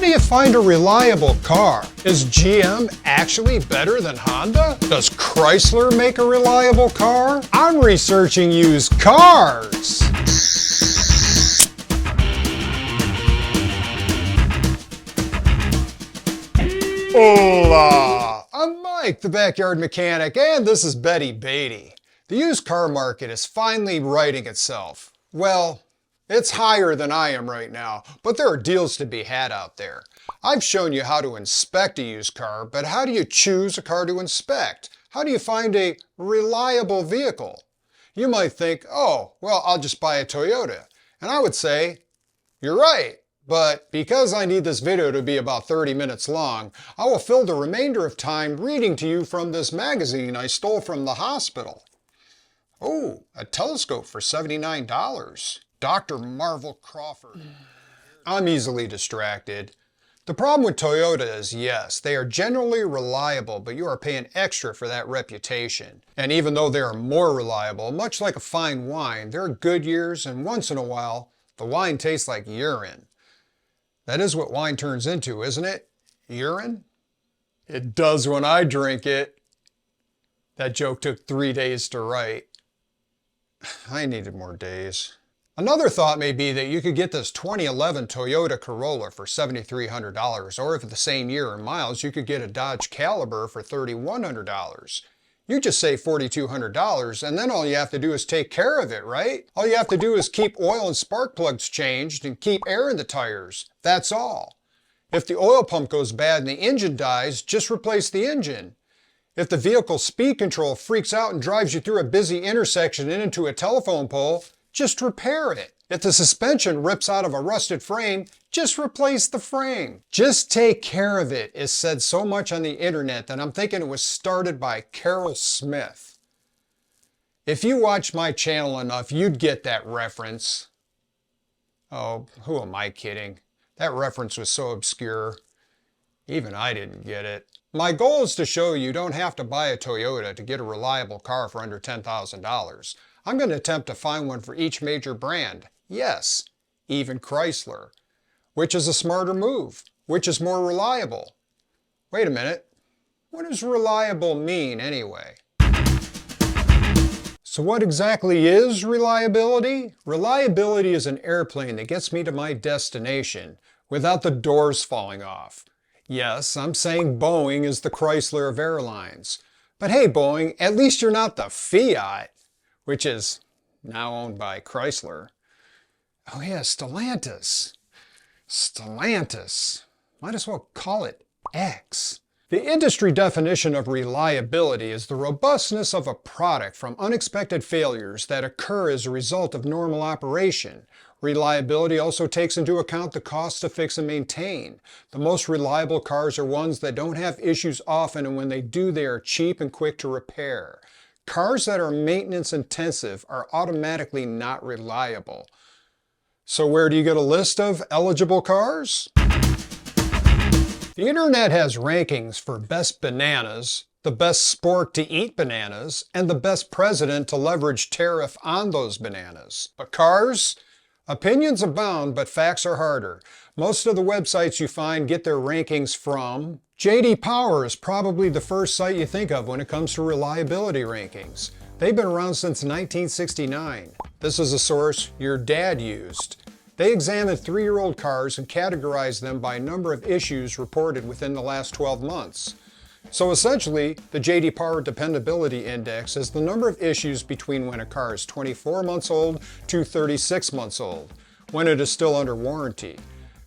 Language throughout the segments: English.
do you find a reliable car? Is GM actually better than Honda? Does Chrysler make a reliable car? I'm researching used cars. Hola! I'm Mike, the Backyard Mechanic, and this is Betty Beatty. The used car market is finally righting itself. Well, it's higher than I am right now, but there are deals to be had out there. I've shown you how to inspect a used car, but how do you choose a car to inspect? How do you find a reliable vehicle? You might think, oh, well, I'll just buy a Toyota. And I would say, you're right. But because I need this video to be about 30 minutes long, I will fill the remainder of time reading to you from this magazine I stole from the hospital. Oh, a telescope for $79. Dr. Marvel Crawford. I'm easily distracted. The problem with Toyota is, yes, they are generally reliable, but you are paying extra for that reputation. And even though they are more reliable, much like a fine wine, there are good years, and once in a while, the wine tastes like urine. That is what wine turns into, isn't it? Urine? It does when I drink it. That joke took 3 days to write. I needed more days. Another thought may be that you could get this 2011 Toyota Corolla for $7,300, or if the same year in miles, you could get a Dodge Caliber for $3,100. You just save $4,200, and then all you have to do is take care of it, right? All you have to do is keep oil and spark plugs changed and keep air in the tires. That's all. If the oil pump goes bad and the engine dies, just replace the engine. If the vehicle's speed control freaks out and drives you through a busy intersection and into a telephone pole, just repair it. If the suspension rips out of a rusted frame, just replace the frame. Just take care of it is said so much on the internet that I'm thinking it was started by Carol Smith. If you watch my channel enough, you'd get that reference. Oh, who am I kidding? That reference was so obscure. Even I didn't get it. My goal is to show you don't have to buy a Toyota to get a reliable car for under $10,000. I'm going to attempt to find one for each major brand. Yes, even Chrysler. Which is a smarter move? Which is more reliable? Wait a minute. What does reliable mean anyway? So what exactly is reliability? Reliability is an airplane that gets me to my destination without the doors falling off. Yes, I'm saying Boeing is the Chrysler of airlines. But hey, Boeing, at least you're not the Fiat, which is now owned by Chrysler. Oh yeah, Stellantis. Stellantis. Might as well call it X. The industry definition of reliability is the robustness of a product from unexpected failures that occur as a result of normal operation. Reliability also takes into account the cost to fix and maintain. The most reliable cars are ones that don't have issues often, and when they do, they are cheap and quick to repair. Cars that are maintenance intensive are automatically not reliable. So where do you get a list of eligible cars? The internet has rankings for best bananas, the best sport to eat bananas, and the best president to leverage tariff on those bananas. But cars? Opinions abound, but facts are harder. Most of the websites you find get their rankings from J.D. Power is probably the first site you think of when it comes to reliability rankings. They've been around since 1969. This is a source your dad used. They examined 3-year-old cars and categorized them by number of issues reported within the last 12 months. So essentially, the J.D. Power Dependability Index is the number of issues between when a car is 24 months old to 36 months old, when it is still under warranty.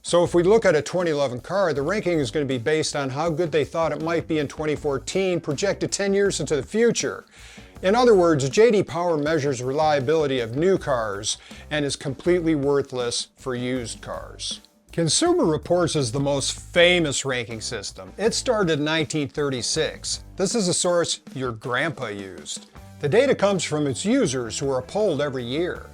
So if we look at a 2011 car, the ranking is going to be based on how good they thought it might be in 2014, projected 10 years into the future. In other words, J.D. Power measures reliability of new cars and is completely worthless for used cars. Consumer Reports is the most famous ranking system. It started in 1936. This is a source your grandpa used. The data comes from its users who are polled every year.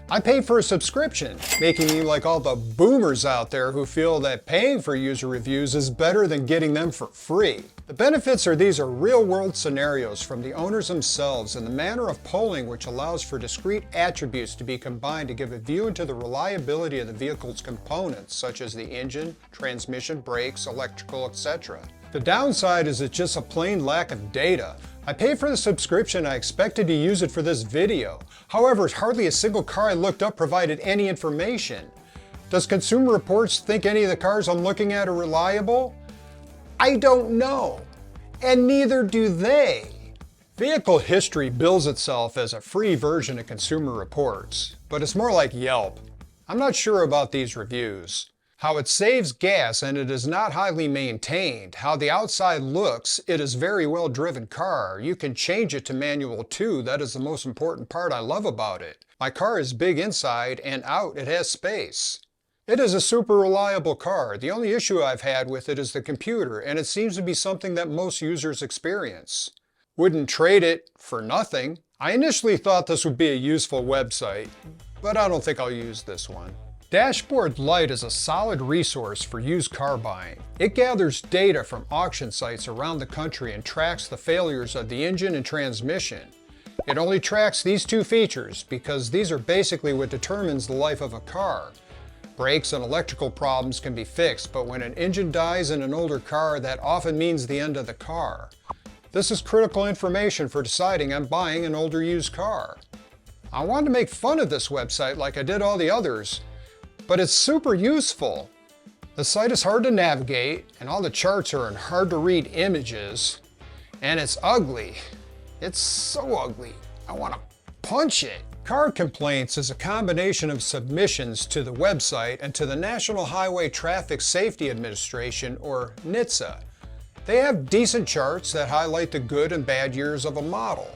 I pay for a subscription, making me like all the boomers out there who feel that paying for user reviews is better than getting them for free. The benefits are these are real-world scenarios from the owners themselves and the manner of polling which allows for discrete attributes to be combined to give a view into the reliability of the vehicle's components, such as the engine, transmission, brakes, electrical, etc. The downside is it's just a plain lack of data. I paid for the subscription. I expected to use it for this video. However, hardly a single car I looked up provided any information. Does Consumer Reports think any of the cars I'm looking at are reliable? I don't know, and neither do they. Vehicle History bills itself as a free version of Consumer Reports, but it's more like Yelp. I'm not sure about these reviews. How it saves gas and it is not highly maintained. How the outside looks, it is a very well driven car. You can change it to manual too. That is the most important part I love about it. My car is big inside and out it has space. It is a super reliable car. The only issue I've had with it is the computer, and it seems to be something that most users experience. Wouldn't trade it for nothing. I initially thought this would be a useful website, but I don't think I'll use this one. Dashboard Lite is a solid resource for used car buying. It gathers data from auction sites around the country and tracks the failures of the engine and transmission. It only tracks these two features because these are basically what determines the life of a car. Brakes and electrical problems can be fixed, but when an engine dies in an older car, that often means the end of the car. This is critical information for deciding on buying an older used car. I wanted to make fun of this website like I did all the others, but it's super useful. The site is hard to navigate, and all the charts are in hard to read images, and it's ugly. It's so ugly, I want to punch it. Car complaints is a combination of submissions to the website and to the National Highway Traffic Safety Administration, or NHTSA. They have decent charts that highlight the good and bad years of a model.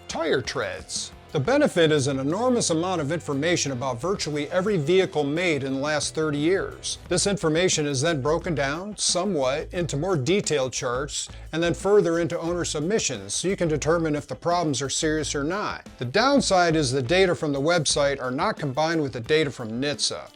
Tire treads. The benefit is an enormous amount of information about virtually every vehicle made in the last 30 years. This information is then broken down somewhat into more detailed charts and then further into owner submissions so you can determine if the problems are serious or not. The downside is the data from the website are not combined with the data from NHTSA,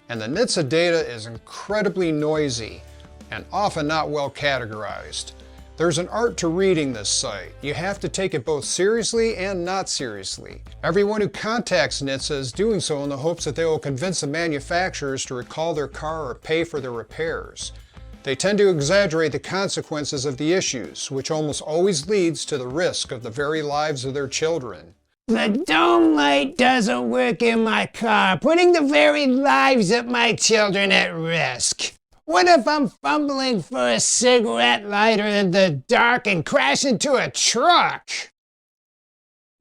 and the NHTSA data is incredibly noisy and often not well categorized. There's an art to reading this site. You have to take it both seriously and not seriously. Everyone who contacts NHTSA is doing so in the hopes that they will convince the manufacturers to recall their car or pay for their repairs. They tend to exaggerate the consequences of the issues, which almost always leads to the risk of the very lives of their children. The dome light doesn't work in my car, putting the very lives of my children at risk. What if I'm fumbling for a cigarette lighter in the dark and crash into a truck?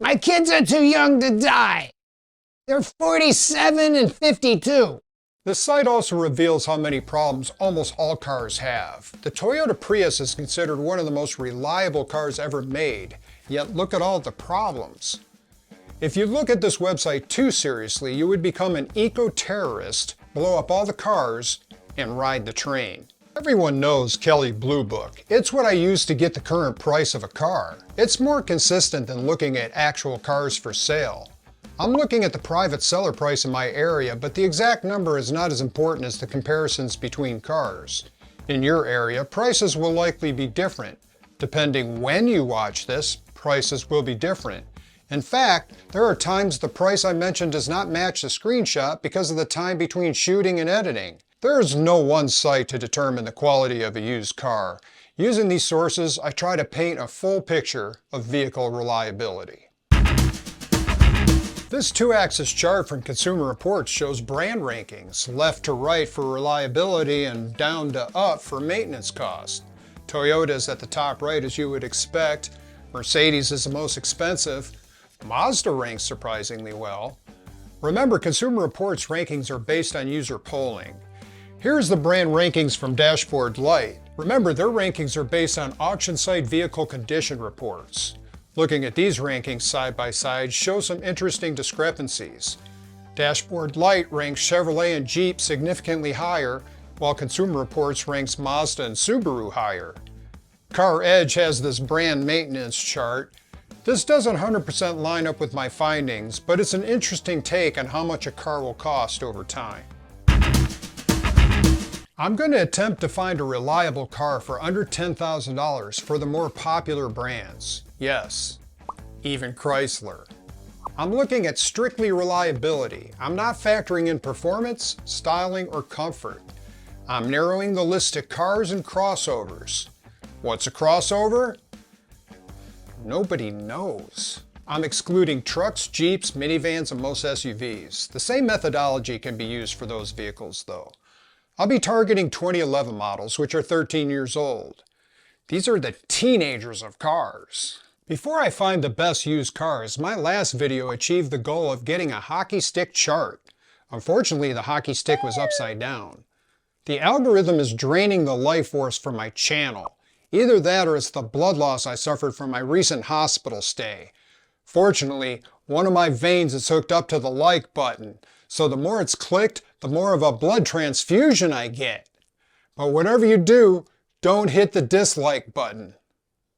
My kids are too young to die. They're 47 and 52. The site also reveals how many problems almost all cars have. The Toyota Prius is considered one of the most reliable cars ever made, yet look at all the problems. If you look at this website too seriously, you would become an eco-terrorist, blow up all the cars, and ride the train. Everyone knows Kelley Blue Book. It's what I use to get the current price of a car. It's more consistent than looking at actual cars for sale. I'm looking at the private seller price in my area, but the exact number is not as important as the comparisons between cars. In your area, prices will likely be different. Depending when you watch this, prices will be different. In fact, there are times the price I mentioned does not match the screenshot because of the time between shooting and editing. There is no one site to determine the quality of a used car. Using these sources, I try to paint a full picture of vehicle reliability. This two-axis chart from Consumer Reports shows brand rankings, left to right for reliability and down to up for maintenance cost. Toyota is at the top right as you would expect. Mercedes is the most expensive. Mazda ranks surprisingly well. Remember, Consumer Reports rankings are based on user polling. Here's the brand rankings from Dashboard Lite. Remember, their rankings are based on auction site vehicle condition reports. Looking at these rankings side by side shows some interesting discrepancies. Dashboard Lite ranks Chevrolet and Jeep significantly higher, while Consumer Reports ranks Mazda and Subaru higher. Car Edge has this brand maintenance chart. This doesn't 100% line up with my findings, but it's an interesting take on how much a car will cost over time. I'm going to attempt to find a reliable car for under $10,000 for the more popular brands. Yes, even Chrysler. I'm looking at strictly reliability. I'm not factoring in performance, styling, or comfort. I'm narrowing the list to cars and crossovers. What's a crossover? Nobody knows. I'm excluding trucks, Jeeps, minivans, and most SUVs. The same methodology can be used for those vehicles though. I'll be targeting 2011 models, which are 13 years old. These are the teenagers of cars. Before I find the best used cars, my last video achieved the goal of getting a hockey stick chart. Unfortunately, the hockey stick was upside down. The algorithm is draining the life force from my channel. Either that or it's the blood loss I suffered from my recent hospital stay. Fortunately, one of my veins is hooked up to the like button, so the more it's clicked, the more of a blood transfusion I get. But whatever you do, don't hit the dislike button.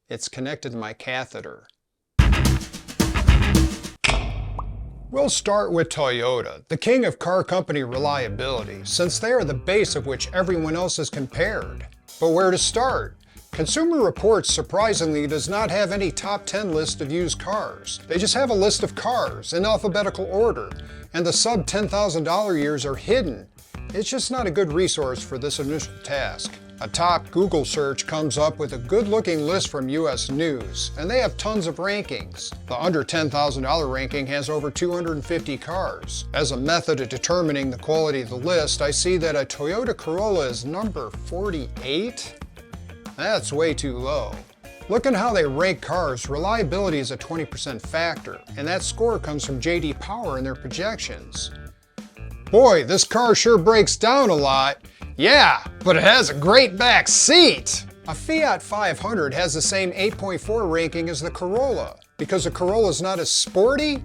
It's connected to my catheter. We'll start with Toyota, the king of car company reliability, since they are the base of which everyone else is compared. But where to start? Consumer Reports surprisingly does not have any top 10 list of used cars. They just have a list of cars in alphabetical order, and the sub $10,000 years are hidden. It's just not a good resource for this initial task. A top Google search comes up with a good-looking list from US News, and they have tons of rankings. The under $10,000 ranking has over 250 cars. As a method of determining the quality of the list, I see that a Toyota Corolla is number 48? That's way too low. Looking how they rank cars, reliability is a 20% factor, and that score comes from J.D. Power and their projections. Boy, this car sure breaks down a lot. Yeah, but it has a great back seat. A Fiat 500 has the same 8.4 ranking as the Corolla. Because the Corolla is not as sporty,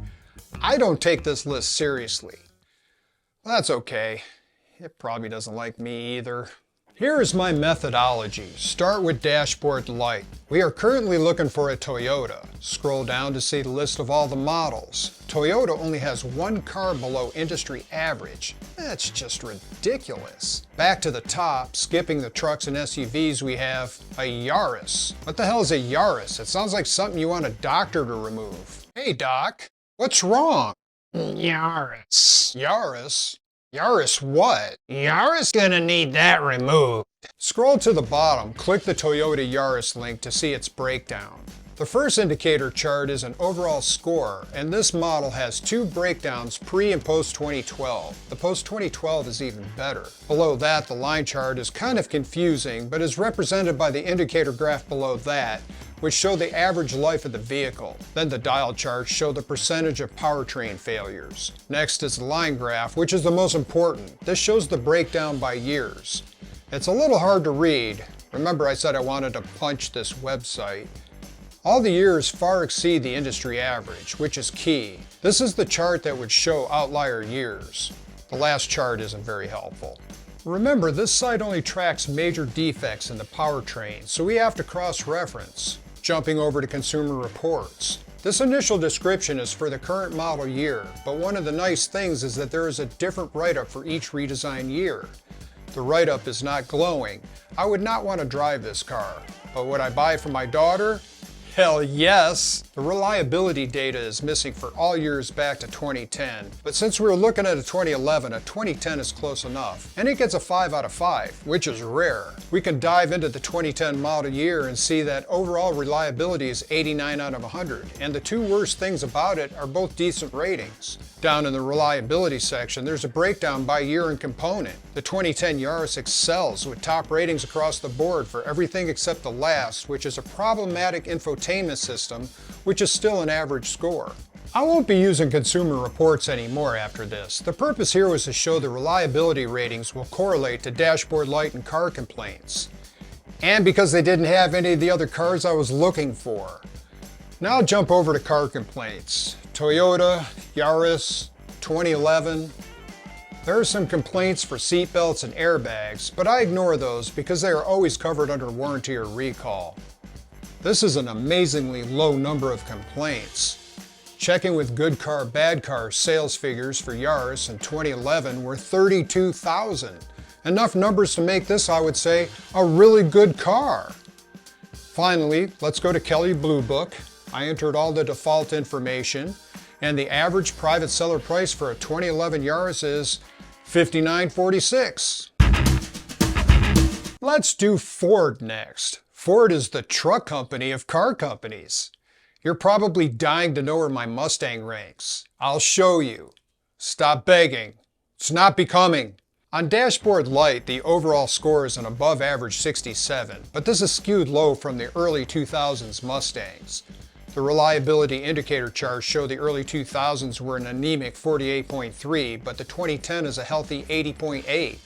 I don't take this list seriously. Well, that's okay. It probably doesn't like me either. Here is my methodology. Start with dashboard light. We are currently looking for a Toyota. Scroll down to see the list of all the models. Toyota only has one car below industry average. That's just ridiculous. Back to the top, skipping the trucks and SUVs, we have a Yaris. What the hell is a Yaris? It sounds like something you want a doctor to remove. Hey doc, what's wrong? Yaris. Yaris? Yaris what? Yaris gonna need that removed. Scroll to the bottom, click the Toyota Yaris link to see its breakdown. The first indicator chart is an overall score, and this model has two breakdowns pre and post 2012. The post 2012 is even better. Below that, the line chart is kind of confusing, but is represented by the indicator graph below that, which show the average life of the vehicle. Then the dial charts show the percentage of powertrain failures. Next is the line graph, which is the most important. This shows the breakdown by years. It's a little hard to read. Remember I said I wanted to punch this website. All the years far exceed the industry average, which is key. This is the chart that would show outlier years. The last chart isn't very helpful. Remember, this site only tracks major defects in the powertrain, so we have to cross-reference. Jumping over to Consumer Reports. This initial description is for the current model year, but one of the nice things is that there is a different write-up for each redesigned year. The write-up is not glowing. I would not want to drive this car, but would I buy it for my daughter? Hell yes! The reliability data is missing for all years back to 2010, but since we were looking at a 2011, a 2010 is close enough. And it gets a 5 out of 5, which is rare. We can dive into the 2010 model year and see that overall reliability is 89 out of 100, and the two worst things about it are both decent ratings. Down in the reliability section, there's a breakdown by year and component. The 2010 Yaris excels with top ratings across the board for everything except the last, which is a problematic infotainment system, which is still an average score. I won't be using Consumer Reports anymore after this. The purpose here was to show the reliability ratings will correlate to dashboard light and car complaints. And because they didn't have any of the other cars I was looking for. Now I'll jump over to car complaints. Toyota, Yaris, 2011. There are some complaints for seatbelts and airbags, but I ignore those because they are always covered under warranty or recall. This is an amazingly low number of complaints. Checking with Good Car, Bad Car sales figures for Yaris in 2011 were 32,000. Enough numbers to make this, I would say, a really good car. Finally, let's go to Kelley Blue Book. I entered all the default information, and the average private seller price for a 2011 Yaris is $59,460. Let's do Ford next. Ford is the truck company of car companies. You're probably dying to know where my Mustang ranks. I'll show you. Stop begging. It's not becoming. On Dashboard Light, the overall score is an above average 67, but this is skewed low from the early 2000s Mustangs. The reliability indicator charts show the early 2000s were an anemic 48.3, but the 2010 is a healthy 80.8.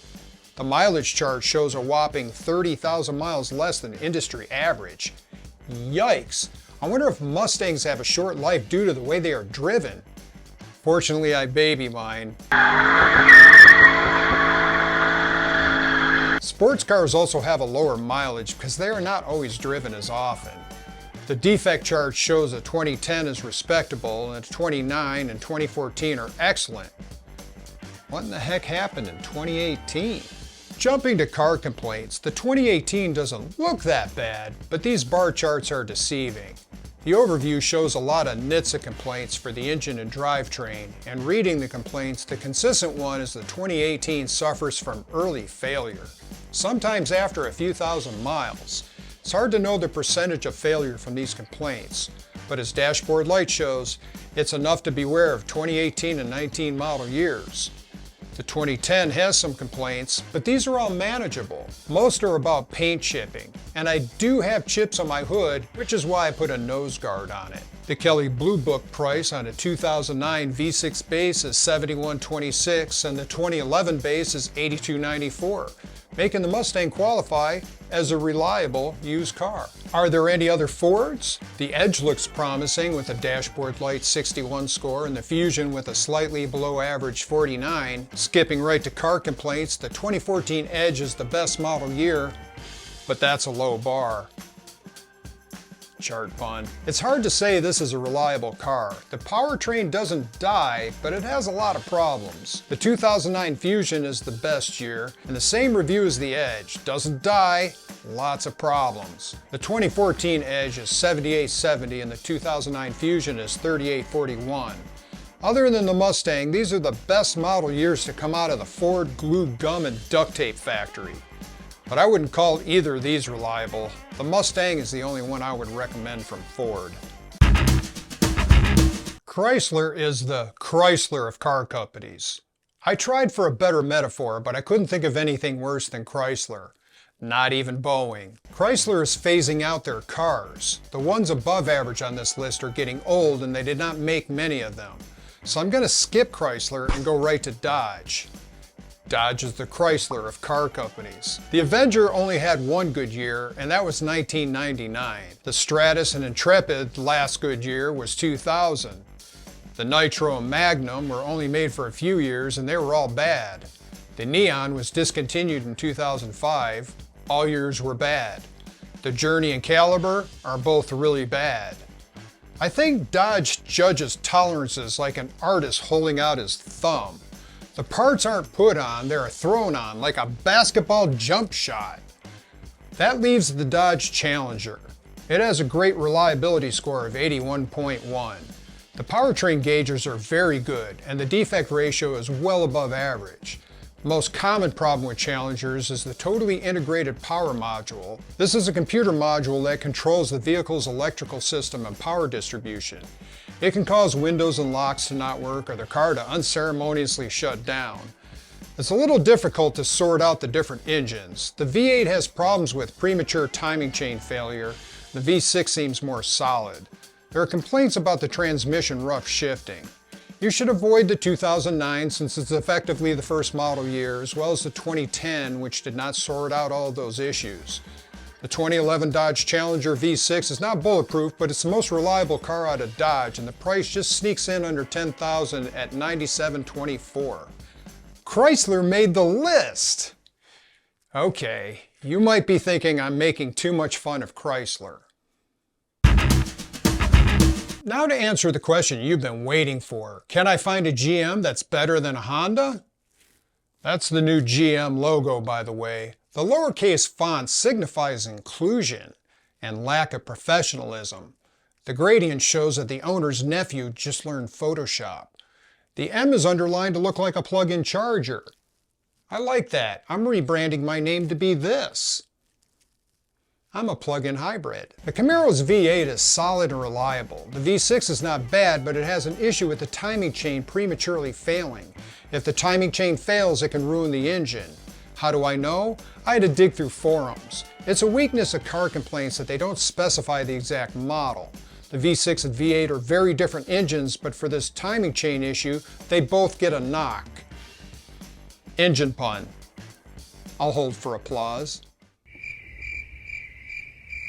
The mileage chart shows a whopping 30,000 miles less than industry average. Yikes! I wonder if Mustangs have a short life due to the way they are driven. Fortunately, I baby mine. Sports cars also have a lower mileage because they are not always driven as often. The defect chart shows a 2010 is respectable and a 29 and 2014 are excellent. What in the heck happened in 2018? Jumping to car complaints, the 2018 doesn't look that bad, but these bar charts are deceiving. The overview shows a lot of NHTSA complaints for the engine and drivetrain, and reading the complaints, the consistent one is the 2018 suffers from early failure, sometimes after a few thousand miles. It's hard to know the percentage of failure from these complaints, but as Dashboard Light shows, it's enough to beware of 2018 and 19 model years. The 2010 has some complaints, but these are all manageable. Most are about paint chipping, and I do have chips on my hood, which is why I put a nose guard on it. The Kelley Blue Book price on a 2009 V6 base is $71.26 and the 2011 base is $82.94, making the Mustang qualify as a reliable used car. Are there any other Fords? The Edge looks promising with a Dashboard Light 61 score and the Fusion with a slightly below average 49. Skipping right to car complaints, the 2014 Edge is the best model year, but that's a low bar. Chart pun. It's hard to say this is a reliable car. The powertrain doesn't die, but it has a lot of problems. The 2009 Fusion is the best year, and the same review as the Edge. Doesn't die, lots of problems. The 2014 Edge is 7870 and the 2009 Fusion is 3841. Other than the Mustang, these are the best model years to come out of the Ford glue, gum, and duct tape factory. But I wouldn't call either of these reliable. The Mustang is the only one I would recommend from Ford. Chrysler is the Chrysler of car companies. I tried for a better metaphor, but I couldn't think of anything worse than Chrysler. Not even Boeing. Chrysler is phasing out their cars. The ones above average on this list are getting old and they did not make many of them. So I'm going to skip Chrysler and go right to Dodge. Dodge is the Chrysler of car companies. The Avenger only had one good year, and that was 1999. The Stratus and Intrepid last good year was 2000. The Nitro and Magnum were only made for a few years, and they were all bad. The Neon was discontinued in 2005. All years were bad. The Journey and Caliber are both really bad. I think Dodge judges tolerances like an artist holding out his thumb. The parts aren't put on, they're thrown on like a basketball jump shot. That leaves the Dodge Challenger. It has a great reliability score of 81.1. The powertrain gauges are very good and the defect ratio is well above average. The most common problem with Challengers is the totally integrated power module. This is a computer module that controls the vehicle's electrical system and power distribution. It can cause windows and locks to not work or the car to unceremoniously shut down. It's a little difficult to sort out the different engines. The V8 has problems with premature timing chain failure. The V6 seems more solid. There are complaints about the transmission rough shifting. You should avoid the 2009 since it's effectively the first model year, as well as the 2010, which did not sort out all of those issues. The 2011 Dodge Challenger V6 is not bulletproof, but it's the most reliable car out of Dodge, and the price just sneaks in under $10,000 at $97,224. Chrysler made the list! Okay, you might be thinking I'm making too much fun of Chrysler. Now to answer the question you've been waiting for. Can I find a GM that's better than a Honda? That's the new GM logo, by the way. The lowercase font signifies inclusion and lack of professionalism. The gradient shows that the owner's nephew just learned Photoshop. The M is underlined to look like a plug-in charger. I like that. I'm rebranding my name to be this. I'm a plug-in hybrid. The Camaro's V8 is solid and reliable. The V6 is not bad, but it has an issue with the timing chain prematurely failing. If the timing chain fails, it can ruin the engine. How do I know? I had to dig through forums. It's a weakness of car complaints that they don't specify the exact model. The V6 and V8 are very different engines, but for this timing chain issue, they both get a knock. Engine pun. I'll hold for applause.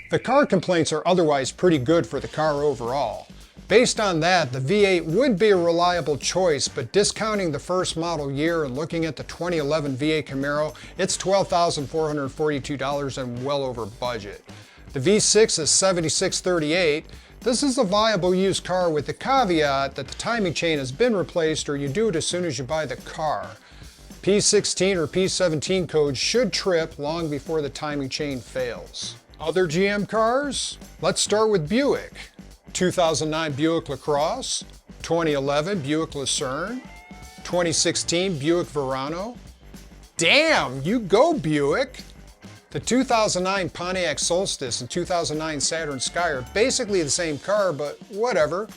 The car complaints are otherwise pretty good for the car overall. Based on that, the V8 would be a reliable choice, but discounting the first model year and looking at the 2011 V8 Camaro, it's $12,442 and well over budget. The V6 is $76,388. This is a viable used car with the caveat that the timing chain has been replaced or you do it as soon as you buy the car. P16 or P17 codes should trip long before the timing chain fails. Other GM cars? Let's start with Buick. 2009 Buick LaCrosse, 2011 Buick Lucerne, 2016 Buick Verano. Damn, you go Buick! The 2009 Pontiac Solstice and 2009 Saturn Sky are basically the same car, but whatever.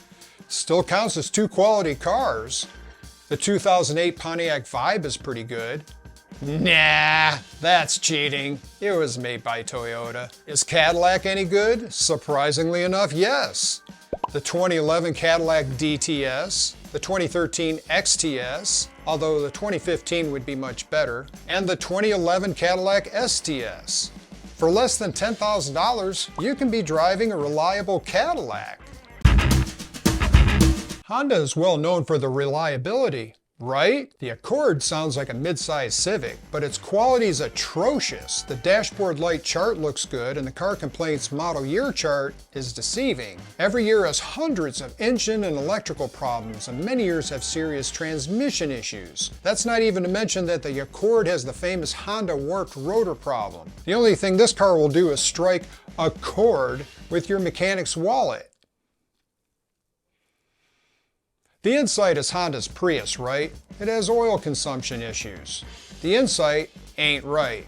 Still counts as two quality cars. The 2008 Pontiac Vibe is pretty good. Nah, that's cheating. It was made by Toyota. Is Cadillac any good? Surprisingly enough, yes. The 2011 Cadillac DTS, the 2013 XTS, although the 2015 would be much better, and the 2011 Cadillac STS. For less than $10,000, you can be driving a reliable Cadillac. Honda is well known for the reliability, right? The Accord sounds like a mid-sized Civic, but its quality is atrocious. The dashboard light chart looks good, and the car complaints model year chart is deceiving. Every year has hundreds of engine and electrical problems, and many years have serious transmission issues. That's not even to mention that the Accord has the famous Honda warped rotor problem. The only thing this car will do is strike a chord with your mechanic's wallet. The Insight is Honda's Prius, right? It has oil consumption issues. The Insight ain't right.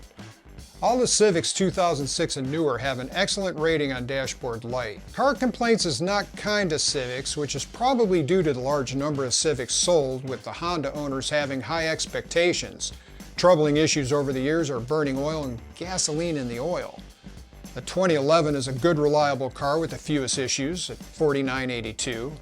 All the Civics 2006 and newer have an excellent rating on dashboard light. Car complaints is not kind to Civics, which is probably due to the large number of Civics sold, with the Honda owners having high expectations. Troubling issues over the years are burning oil and gasoline in the oil. The 2011 is a good reliable car with the fewest issues at 4982.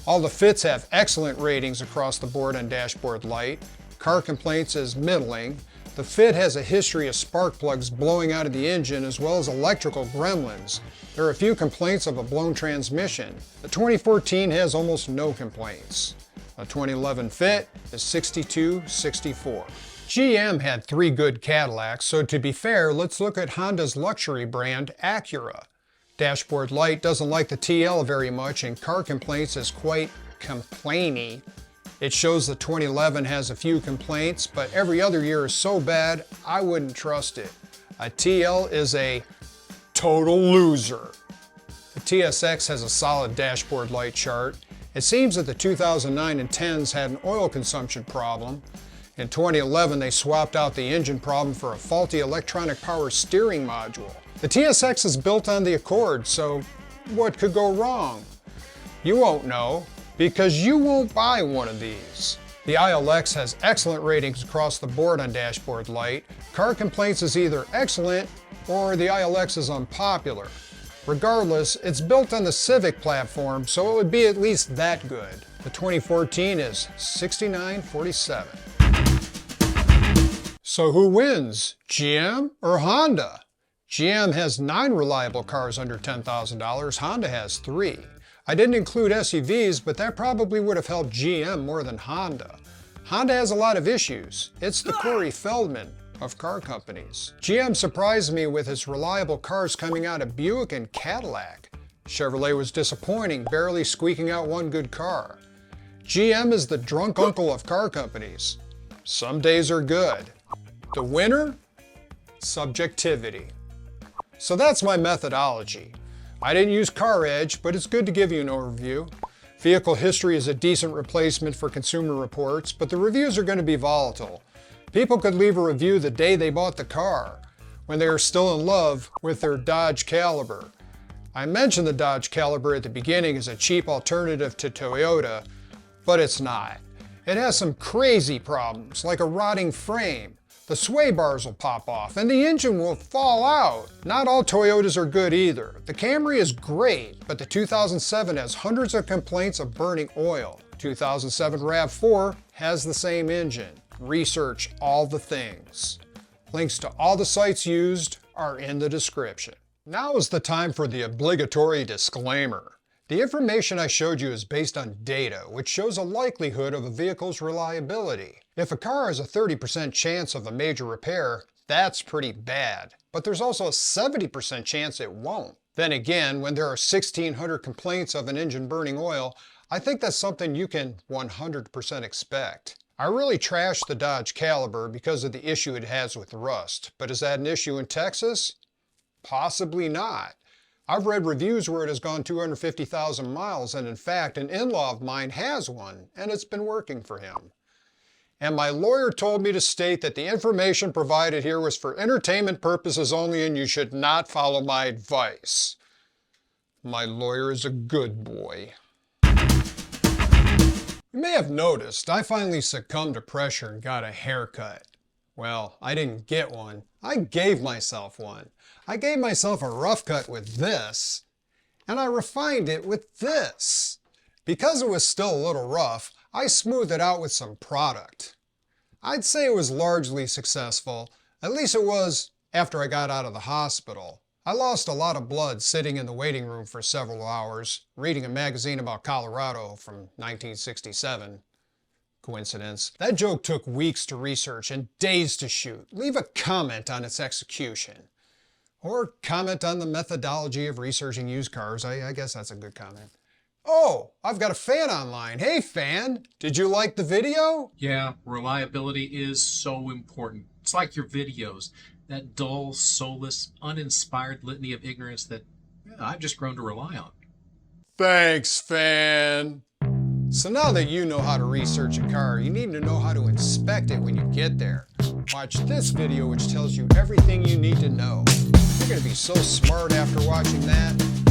All the Fits have excellent ratings across the board on dashboard light. Car complaints is middling. The Fit has a history of spark plugs blowing out of the engine as well as electrical gremlins. There are a few complaints of a blown transmission. The 2014 has almost no complaints. The 2011 Fit is 6264. GM had 3 good Cadillacs, so to be fair, let's look at Honda's luxury brand Acura. Dashboard light doesn't like the TL very much, and car complaints is quite complainy. It shows the 2011 has a few complaints, but every other year is so bad, I wouldn't trust it. A TL is a total loser. The TSX has a solid dashboard light chart. It seems that the 2009 and 10s had an oil consumption problem. In 2011, they swapped out the engine problem for a faulty electronic power steering module. The TSX is built on the Accord, so what could go wrong? You won't know, because you won't buy one of these. The ILX has excellent ratings across the board on dashboard light. Car complaints is either excellent or the ILX is unpopular. Regardless, it's built on the Civic platform, so it would be at least that good. The 2014 is 6947. So who wins, GM or Honda? GM has 9 reliable cars under $10,000, Honda has 3. I didn't include SUVs, but that probably would have helped GM more than Honda. Honda has a lot of issues. It's the Corey Feldman of car companies. GM surprised me with its reliable cars coming out of Buick and Cadillac. Chevrolet was disappointing, barely squeaking out one good car. GM is the drunk uncle of car companies. Some days are good. The winner? Subjectivity. So that's my methodology. I didn't use Car Edge, but it's good to give you an overview. Vehicle history is a decent replacement for Consumer Reports, but the reviews are going to be volatile. People could leave a review the day they bought the car, when they are still in love with their Dodge Caliber. I mentioned the Dodge Caliber at the beginning as a cheap alternative to Toyota, but it's not. It has some crazy problems, like a rotting frame. The sway bars will pop off and the engine will fall out. Not all Toyotas are good either. The Camry is great, but the 2007 has hundreds of complaints of burning oil. 2007 RAV4 has the same engine. Research all the things. Links to all the sites used are in the description. Now is the time for the obligatory disclaimer. The information I showed you is based on data, which shows a likelihood of a vehicle's reliability. If a car has a 30% chance of a major repair, that's pretty bad. But there's also a 70% chance it won't. Then again, when there are 1,600 complaints of an engine burning oil, I think that's something you can 100% expect. I really trashed the Dodge Caliber because of the issue it has with rust. But is that an issue in Texas? Possibly not. I've read reviews where it has gone 250,000 miles, and in fact, an in-law of mine has one, and it's been working for him. And my lawyer told me to state that the information provided here was for entertainment purposes only, and you should not follow my advice. My lawyer is a good boy. You may have noticed I finally succumbed to pressure and got a haircut. Well, I didn't get one. I gave myself one. I gave myself a rough cut with this, and I refined it with this. Because it was still a little rough, I smoothed it out with some product. I'd say it was largely successful. At least it was after I got out of the hospital. I lost a lot of blood sitting in the waiting room for several hours, reading a magazine about Colorado from 1967. Coincidence. That joke took weeks to research and days to shoot. Leave a comment on its execution. Or comment on the methodology of researching used cars. I guess that's a good comment. Oh, I've got a fan online. Hey fan, did you like the video? Yeah, reliability is so important. It's like your videos, that dull, soulless, uninspired litany of ignorance that I've just grown to rely on. Thanks, fan. So now that you know how to research a car, you need to know how to inspect it when you get there. Watch this video which tells you everything you need to know. You're going to be so smart after watching that.